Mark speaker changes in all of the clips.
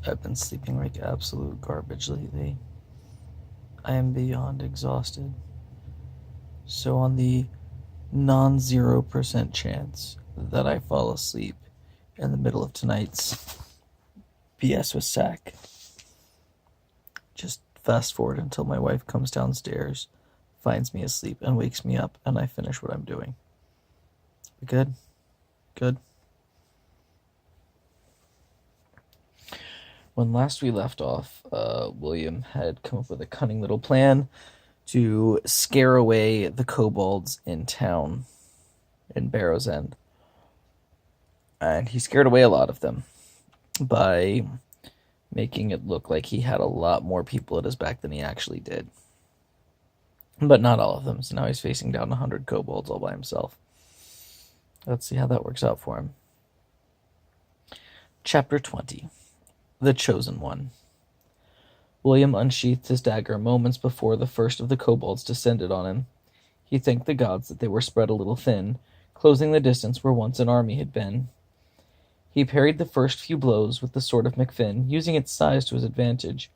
Speaker 1: I've been sleeping like absolute garbage lately. I am beyond exhausted. So, on the non 0% chance that I fall asleep in the middle of tonight's BS with S.A.C, just fast forward until my wife comes downstairs, finds me asleep, and wakes me up, and I finish what I'm doing. Good? Good? When last we left off, William had come up with a cunning little plan to scare away the kobolds in town, in Barrow's End. And he scared away a lot of them by making it look like he had a lot more people at his back than he actually did. But not all of them, so now he's facing down 100 kobolds all by himself. Let's see how that works out for him. Chapter 20. The Chosen One. William unsheathed his dagger moments before the first of the kobolds descended on him. He thanked the gods that they were spread a little thin, closing the distance where once an army had been. He parried the first few blows with the sword of McFinn, using its size to his advantage.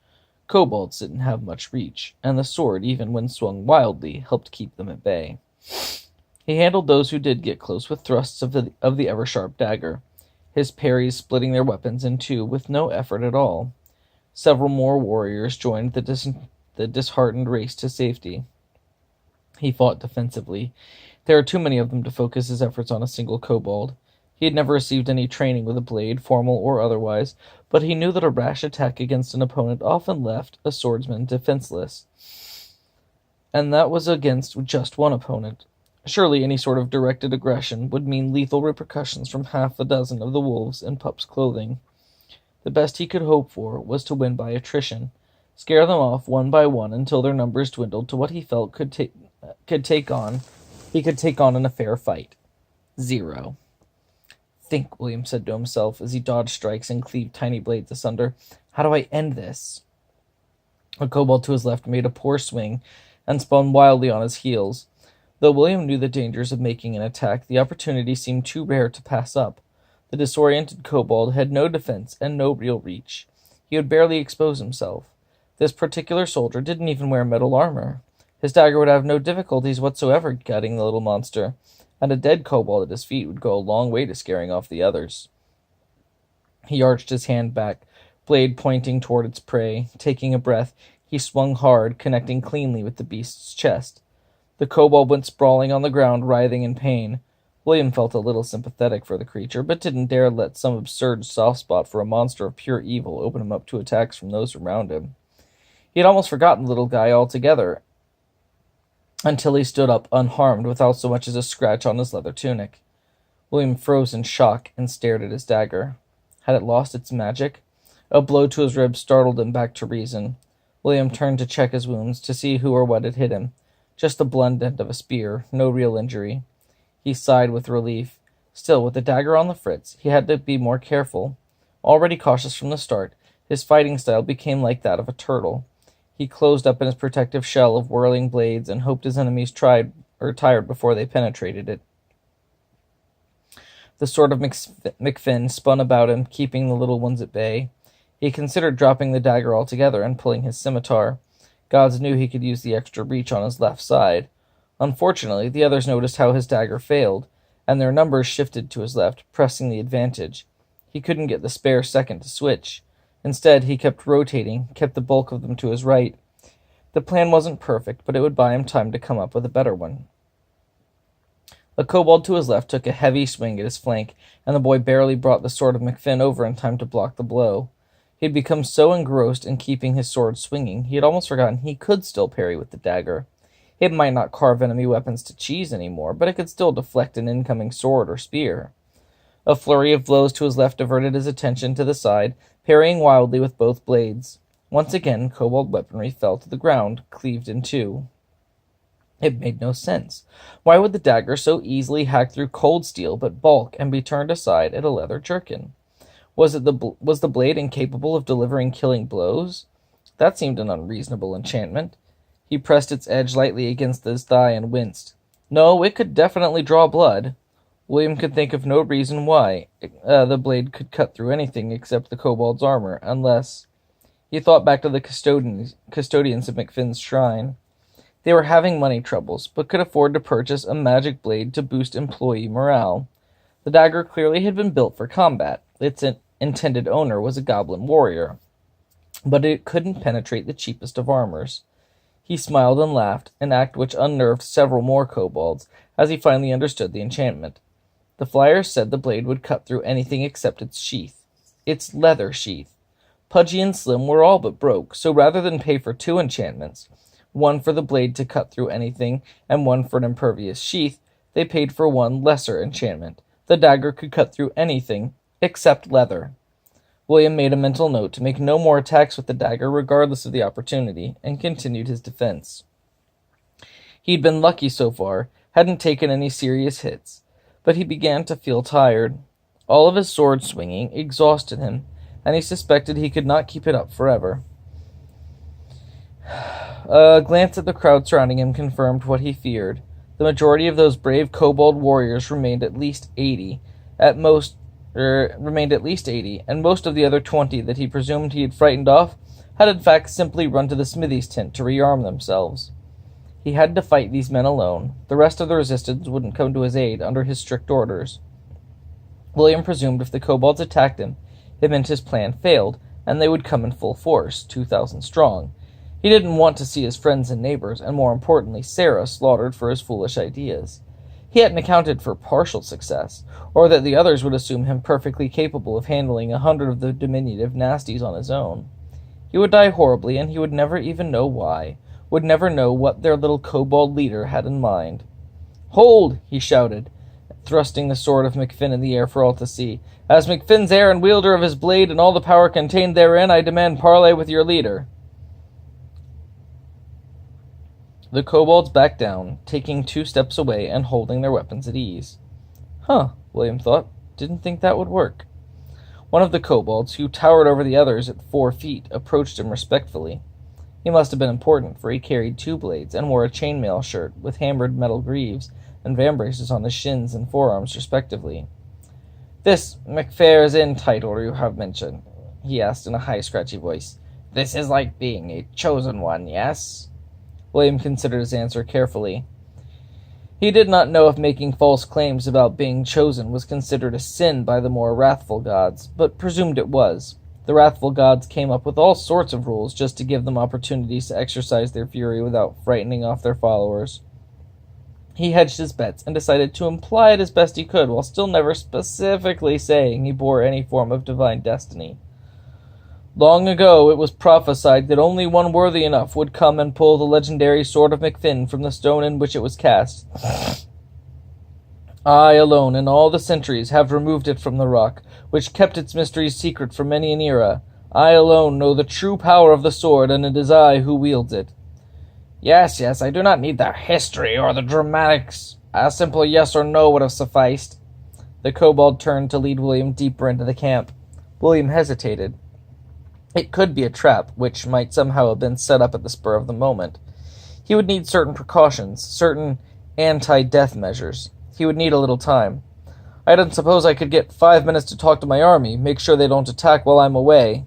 Speaker 1: Kobolds didn't have much reach, and the sword, even when swung wildly, helped keep them at bay. He handled those who did get close with thrusts of the ever-sharp dagger, his parries splitting their weapons in two with no effort at all. Several more warriors joined the disheartened race to safety. He fought defensively. There were too many of them to focus his efforts on a single kobold. He had never received any training with a blade, formal or otherwise, but he knew that a rash attack against an opponent often left a swordsman defenseless. And that was against just one opponent. Surely any sort of directed aggression would mean lethal repercussions from half a dozen of the wolves in pup's clothing. The best he could hope for was to win by attrition, scare them off one by one until their numbers dwindled to what he felt he could take on in a fair fight. 0. Think, William said to himself as he dodged strikes and cleaved tiny blades asunder. How do I end this? A kobold to his left made a poor swing and spun wildly on his heels. Though William knew the dangers of making an attack, the opportunity seemed too rare to pass up. The disoriented kobold had no defense and no real reach. He would barely expose himself. This particular soldier didn't even wear metal armor. His dagger would have no difficulties whatsoever gutting the little monster, and a dead kobold at his feet would go a long way to scaring off the others. He arched his hand back, blade pointing toward its prey. Taking a breath, he swung hard, connecting cleanly with the beast's chest. The kobold went sprawling on the ground, writhing in pain. William felt a little sympathetic for the creature, but didn't dare let some absurd soft spot for a monster of pure evil open him up to attacks from those around him. He had almost forgotten the little guy altogether, until he stood up unharmed without so much as a scratch on his leather tunic. William froze in shock and stared at his dagger. Had it lost its magic? A blow to his ribs startled him back to reason. William turned to check his wounds, to see who or what had hit him. Just the blunt end of a spear, no real injury. He sighed with relief. Still, with the dagger on the fritz, he had to be more careful. Already cautious from the start, his fighting style became like that of a turtle. He closed up in his protective shell of whirling blades and hoped his enemies tired before they penetrated it. The sword of McFinn spun about him, keeping the little ones at bay. He considered dropping the dagger altogether and pulling his scimitar. Gods knew he could use the extra reach on his left side. Unfortunately, the others noticed how his dagger failed, and their numbers shifted to his left, pressing the advantage. He couldn't get the spare second to switch. Instead, he kept rotating, kept the bulk of them to his right. The plan wasn't perfect, but it would buy him time to come up with a better one. A kobold to his left took a heavy swing at his flank, and the boy barely brought the sword of McFinn over in time to block the blow. He had become so engrossed in keeping his sword swinging, he had almost forgotten he could still parry with the dagger. It might not carve enemy weapons to cheese anymore, but it could still deflect an incoming sword or spear. A flurry of blows to his left diverted his attention to the side, parrying wildly with both blades. Once again, kobold weaponry fell to the ground, cleaved in two. It made no sense. Why would the dagger so easily hack through cold steel but balk and be turned aside at a leather jerkin? Was the blade incapable of delivering killing blows? That seemed an unreasonable enchantment. He pressed its edge lightly against his thigh and winced. No, it could definitely draw blood. William could think of no reason why the blade could cut through anything except the kobold's armor, unless... He thought back to the custodians of McFinn's shrine. They were having money troubles, but could afford to purchase a magic blade to boost employee morale. The dagger clearly had been built for combat. Its intended owner was a goblin warrior, but it couldn't penetrate the cheapest of armors. He smiled and laughed, an act which unnerved several more kobolds, as he finally understood the enchantment. The flyers said the blade would cut through anything except its sheath. Its leather sheath. Pudgy and Slim were all but broke, so rather than pay for two enchantments, one for the blade to cut through anything and one for an impervious sheath, they paid for one lesser enchantment. The dagger could cut through anything except leather. William made a mental note to make no more attacks with the dagger regardless of the opportunity, and continued his defense. He'd been lucky so far, hadn't taken any serious hits, but he began to feel tired. All of his sword swinging exhausted him, and he suspected he could not keep it up forever. A glance at the crowd surrounding him confirmed what he feared. The majority of those brave kobold warriors remained at least 80, and most of the other 20 that he presumed he had frightened off had in fact simply run to the smithy's tent to rearm themselves. He had to fight these men alone. The rest of the resistance wouldn't come to his aid under his strict orders. William presumed if the kobolds attacked him, it meant his plan failed, and they would come in full force, 2,000 strong. He didn't want to see his friends and neighbors, and more importantly, Sarah, slaughtered for his foolish ideas. He hadn't accounted for partial success, or that the others would assume him perfectly capable of handling 100 of the diminutive nasties on his own. He would die horribly, and he would never even know why, would never know what their little kobold leader had in mind. "Hold!" he shouted, thrusting the sword of McFinn in the air for all to see. "As McFinn's heir and wielder of his blade and all the power contained therein, I demand parley with your leader." The kobolds backed down, taking 2 steps away and holding their weapons at ease. Huh, William thought. Didn't think that would work. One of the kobolds, who towered over the others at 4 feet, approached him respectfully. He must have been important, for he carried 2 blades and wore a chainmail shirt with hammered metal greaves and vambraces on his shins and forearms respectively. "This McFair's Inn title you have mentioned," he asked in a high, scratchy voice. "This is like being a chosen one, yes?" William considered his answer carefully. He did not know if making false claims about being chosen was considered a sin by the more wrathful gods, but presumed it was. The wrathful gods came up with all sorts of rules just to give them opportunities to exercise their fury without frightening off their followers. He hedged his bets and decided to imply it as best he could, while still never specifically saying he bore any form of divine destiny. "Long ago it was prophesied that only one worthy enough would come and pull the legendary sword of McFinn from the stone in which it was cast. I alone in all the centuries have removed it from the rock, which kept its mysteries secret for many an era. I alone know the true power of the sword, and it is I who wields it." Yes, I do not need the history or the dramatics. A simple yes or no would have sufficed." The kobold turned to lead William deeper into the camp. William hesitated. It could be a trap, which might somehow have been set up at the spur of the moment. He would need certain precautions, certain anti-death measures. He would need a little time. "I don't suppose I could get 5 minutes to talk to my army, make sure they don't attack while I'm away."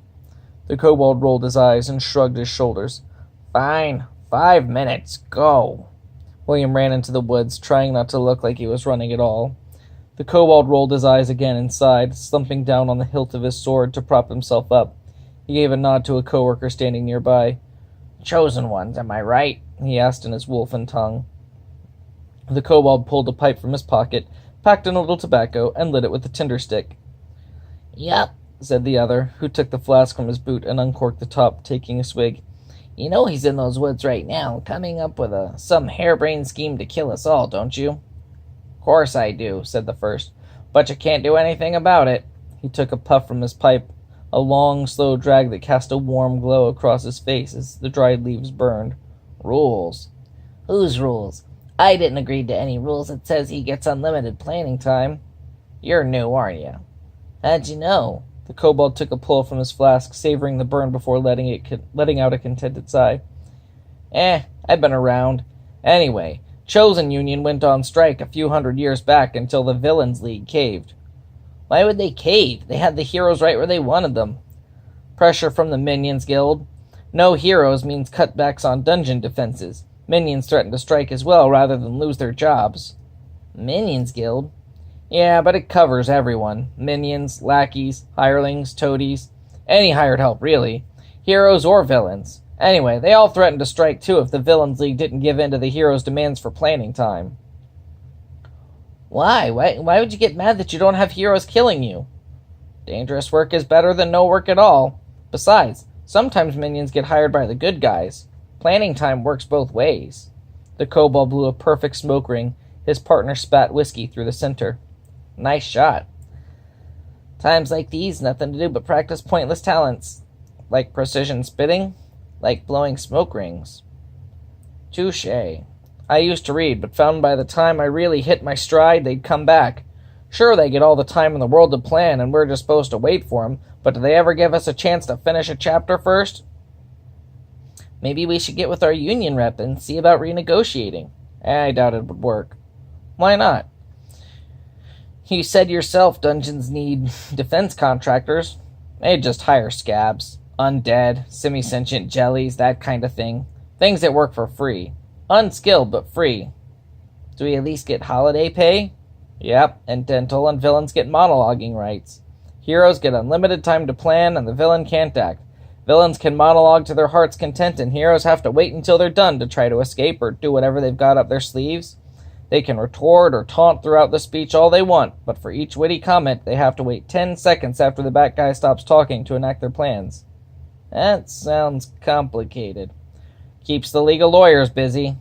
Speaker 1: The kobold rolled his eyes and shrugged his shoulders. "Fine, 5 minutes, go." William ran into the woods, trying not to look like he was running at all. The kobold rolled his eyes again and sighed, slumping down on the hilt of his sword to prop himself up. He gave a nod to a coworker standing nearby. "Chosen ones, am I right?" he asked in his wolfen tongue. The kobold pulled a pipe from his pocket, packed in a little tobacco, and lit it with a tinder stick. "Yup," said the other, who took the flask from his boot and uncorked the top, taking a swig. "You know he's in those woods right now, coming up with some harebrained scheme to kill us all, don't you?" "Course I do," said the first, "but you can't do anything about it." He took a puff from his pipe, a long, slow drag that cast a warm glow across his face as the dried leaves burned. "Rules." "Whose rules? I didn't agree to any rules that says he gets unlimited planning time." "You're new, aren't you?" "How'd you know?" The kobold took a pull from his flask, savoring the burn before letting out a contented sigh. I've been around. Anyway, Chosen Union went on strike a few hundred years back until the Villains League caved. Why would they cave? They had the heroes right where they wanted them. Pressure from the Minions Guild. No heroes means cutbacks on dungeon defenses. Minions threaten to strike as well rather than lose their jobs. Minions Guild? Yeah, but it covers everyone. Minions, lackeys, hirelings, toadies. Any hired help, really. Heroes or villains. Anyway, they all threatened to strike too if the Villains League didn't give in to the heroes' demands for planning time. Why? Why would you get mad that you don't have heroes killing you? Dangerous work is better than no work at all. Besides, sometimes minions get hired by the good guys. Planning time works both ways. The kobold blew a perfect smoke ring. His partner spat whiskey through the center. Nice shot. Times like these, nothing to do but practice pointless talents. Like precision spitting, like blowing smoke rings. Touché. I used to read, but found by the time I really hit my stride, they'd come back. Sure, they get all the time in the world to plan, and we're just supposed to wait for them, but do they ever give us a chance to finish a chapter first? Maybe we should get with our union rep and see about renegotiating. I doubt it would work. Why not? You said yourself dungeons need defense contractors. They'd just hire scabs. Undead, semi-sentient jellies, that kind of thing. Things that work for free. Unskilled, but free. Do we at least get holiday pay? Yep, and dental and villains get monologuing rights. Heroes get unlimited time to plan, and the villain can't act. Villains can monologue to their heart's content, and heroes have to wait until they're done to try to escape or do whatever they've got up their sleeves. They can retort or taunt throughout the speech all they want, but for each witty comment, they have to wait 10 seconds after the bad guy stops talking to enact their plans. That sounds complicated. Keeps the League of Lawyers busy.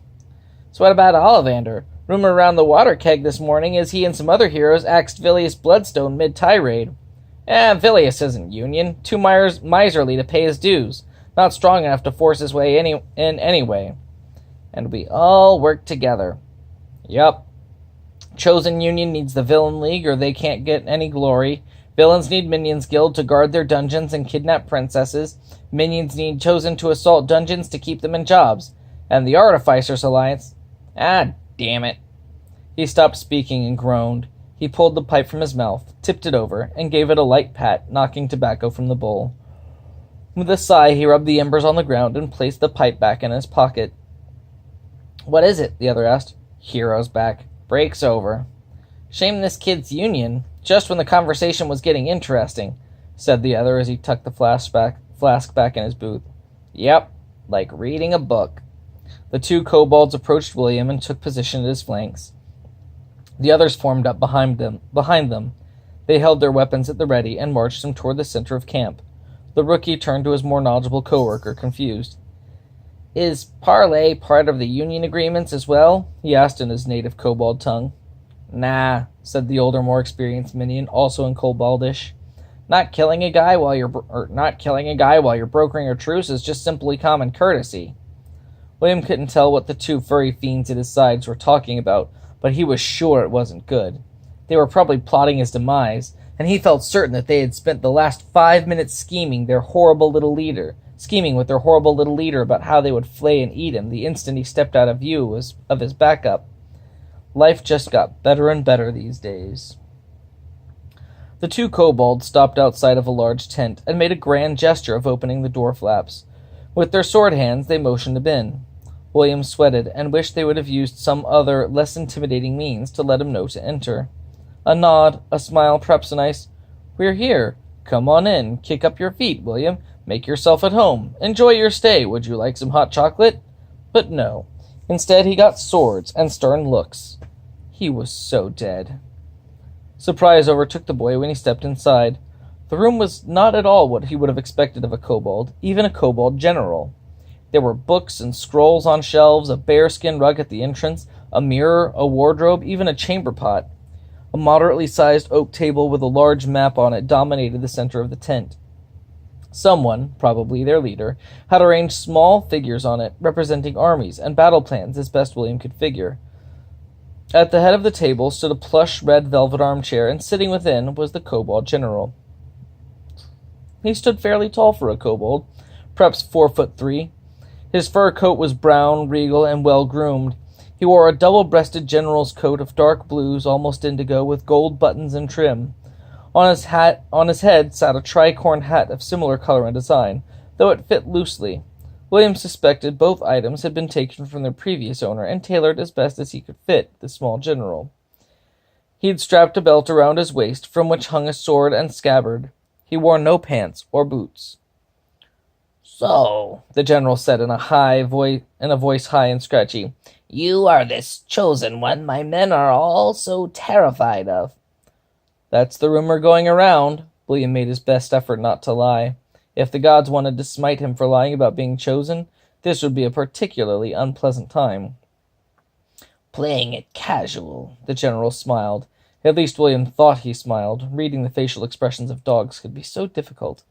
Speaker 1: So what about Ollivander? Rumor around the water keg this morning is he and some other heroes axed Vilius Bloodstone mid-tirade. Vilius isn't union, too miserly to pay his dues, not strong enough to force his way in anyway. And we all work together. Yup. Chosen Union needs the Villain League or they can't get any glory. Villains need Minions Guild to guard their dungeons and kidnap princesses. Minions need Chosen to assault dungeons to keep them in jobs. And the Artificers Alliance... damn it. He stopped speaking and groaned. He pulled the pipe from his mouth, tipped it over, and gave it a light pat, knocking tobacco from the bowl. With a sigh, he rubbed the embers on the ground and placed the pipe back in his pocket. What is it? The other asked. Hero's back. Break's over. Shame this kid's union, just when the conversation was getting interesting, said the other as he tucked the flask back in his booth. Yep, like reading a book. The two kobolds approached William and took position at his flanks. The others formed up behind them. They held their weapons at the ready and marched him toward the center of camp. The rookie turned to his more knowledgeable coworker, confused. Is parley part of the union agreements as well? He asked in his native kobold tongue. Nah, said the older, more experienced minion, also in koboldish. Not killing a guy while you're brokering a truce is just simply common courtesy. William couldn't tell what the two furry fiends at his sides were talking about, but he was sure it wasn't good. They were probably plotting his demise, and he felt certain that they had spent the last 5 minutes scheming with their horrible little leader about how they would flay and eat him the instant he stepped out of view of his backup. Life just got better and better these days. The two kobolds stopped outside of a large tent and made a grand gesture of opening the door flaps. With their sword hands, they motioned him in. William sweated and wished they would have used some other, less intimidating means to let him know to enter. A nod, a smile, perhaps a nice, "We're here. Come on in. Kick up your feet, William. Make yourself at home. Enjoy your stay. Would you like some hot chocolate?" But no. Instead, he got swords and stern looks. He was so dead. Surprise overtook the boy when he stepped inside. The room was not at all what he would have expected of a kobold, even a kobold general. There were books and scrolls on shelves, a bearskin rug at the entrance, a mirror, a wardrobe, even a chamber pot. A moderately sized oak table with a large map on it dominated the center of the tent. Someone, probably their leader, had arranged small figures on it, representing armies and battle plans as best William could figure. At the head of the table stood a plush red velvet armchair, and sitting within was the kobold general. He stood fairly tall for a kobold, perhaps 4'3". His fur coat was brown, regal, and well-groomed. He wore a double-breasted general's coat of dark blues, almost indigo, with gold buttons and trim. On his head sat a tricorn hat of similar color and design, though it fit loosely. William suspected both items had been taken from their previous owner and tailored as best as he could fit the small general. He had strapped a belt around his waist, from which hung a sword and scabbard. He wore no pants or boots.
Speaker 2: "So," the general said in a voice high and scratchy, "you are this chosen one my men are all so terrified of."
Speaker 1: "That's the rumor going around." William made his best effort not to lie. If the gods wanted to smite him for lying about being chosen, this would be a particularly unpleasant time.
Speaker 2: "Playing it casual,"
Speaker 1: the general smiled. At least William thought he smiled. Reading the facial expressions of dogs could be so difficult.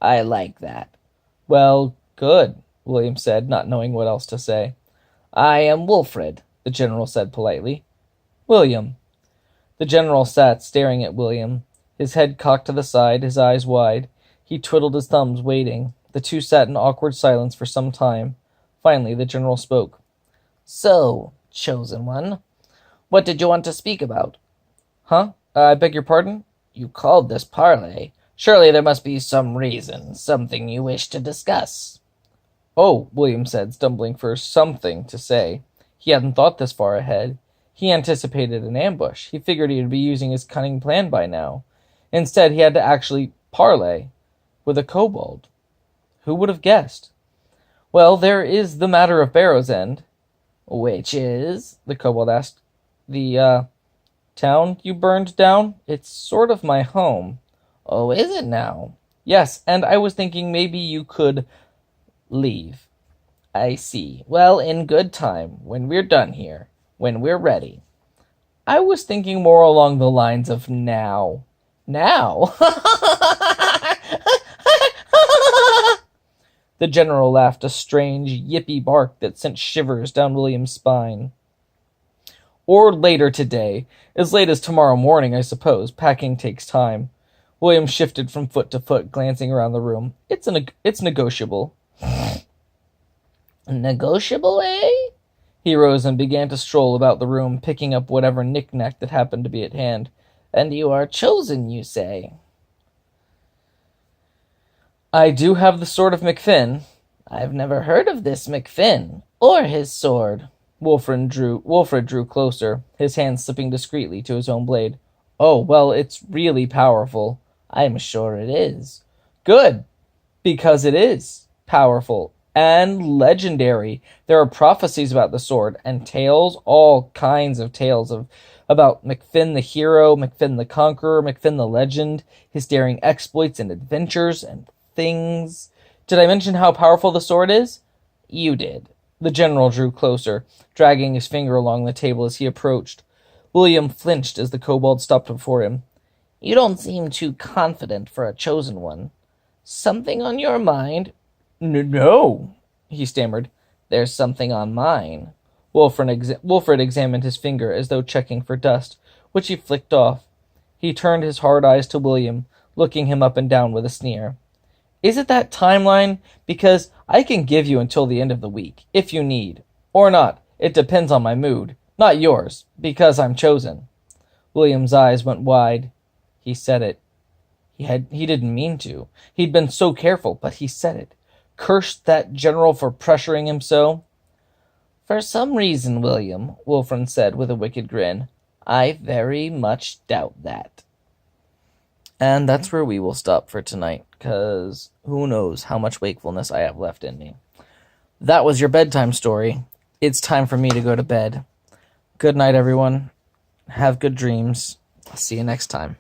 Speaker 2: "I like that."
Speaker 1: "Well, good," William said, not knowing what else to say.
Speaker 2: "I am Wilfred," the general said politely.
Speaker 1: "William." The general sat staring at William, his head cocked to the side, his eyes wide. He twiddled his thumbs, waiting. The two sat in awkward silence for some time. Finally, the general spoke.
Speaker 2: "So, chosen one, what did you want to speak about?"
Speaker 1: "Huh? I beg your pardon?"
Speaker 2: "You called this parley. Surely there must be some reason, something you wish to discuss."
Speaker 1: "Oh," William said, stumbling for something to say. He hadn't thought this far ahead. He anticipated an ambush. He figured he would be using his cunning plan by now. Instead, he had to actually parley with a kobold. Who would have guessed? "Well, there is the matter of Barrow's End."
Speaker 2: "Which is?"
Speaker 1: the kobold asked. "The, town you burned down? It's sort of my home."
Speaker 2: "Oh, is it now?"
Speaker 1: "Yes, and I was thinking maybe you could leave."
Speaker 2: "I see. Well, in good time, when we're done here, when we're ready."
Speaker 1: "I was thinking more along the lines of now."
Speaker 2: "Now?"
Speaker 1: The general laughed, a strange, yippy bark that sent shivers down William's spine. "Or later today. As late as tomorrow morning, I suppose. Packing takes time." William shifted from foot to foot, glancing around the room. It's negotiable."
Speaker 2: "Negotiable, eh?"
Speaker 1: He rose and began to stroll about the room, picking up whatever knick-knack that happened to be at hand.
Speaker 2: "And you are chosen, you say?"
Speaker 1: "I do have the sword of McFinn."
Speaker 2: "I've never heard of this McFinn, or his sword."
Speaker 1: Wilfred drew closer, his hand slipping discreetly to his own blade. "Oh, well, it's really powerful."
Speaker 2: "I'm sure it is."
Speaker 1: "Good, because it is powerful and legendary. There are prophecies about the sword, and tales, all kinds of tales about McFinn the hero, McFinn the conqueror, McFinn the legend, his daring exploits and adventures and things. Did I mention how powerful the sword is?"
Speaker 2: "You did."
Speaker 1: The general drew closer, dragging his finger along the table as he approached. William flinched as the kobold stopped before him.
Speaker 2: "You don't seem too confident for a chosen one. Something on your mind?"
Speaker 1: No, he stammered.
Speaker 2: "There's something on mine."
Speaker 1: Wilfred examined his finger as though checking for dust, which he flicked off. He turned his hard eyes to William, looking him up and down with a sneer. "Is it that timeline? Because I can give you until the end of the week, if you need. Or not. It depends on my mood. Not yours, because I'm chosen." William's eyes went wide. He said it. He didn't mean to. He'd been so careful, but he said it. Cursed that general for pressuring him so.
Speaker 2: "For some reason, William," Wilfred said with a wicked grin, "I very much doubt that."
Speaker 1: And that's where we will stop for tonight, because who knows how much wakefulness I have left in me. That was your bedtime story. It's time for me to go to bed. Good night, everyone. Have good dreams. I'll see you next time.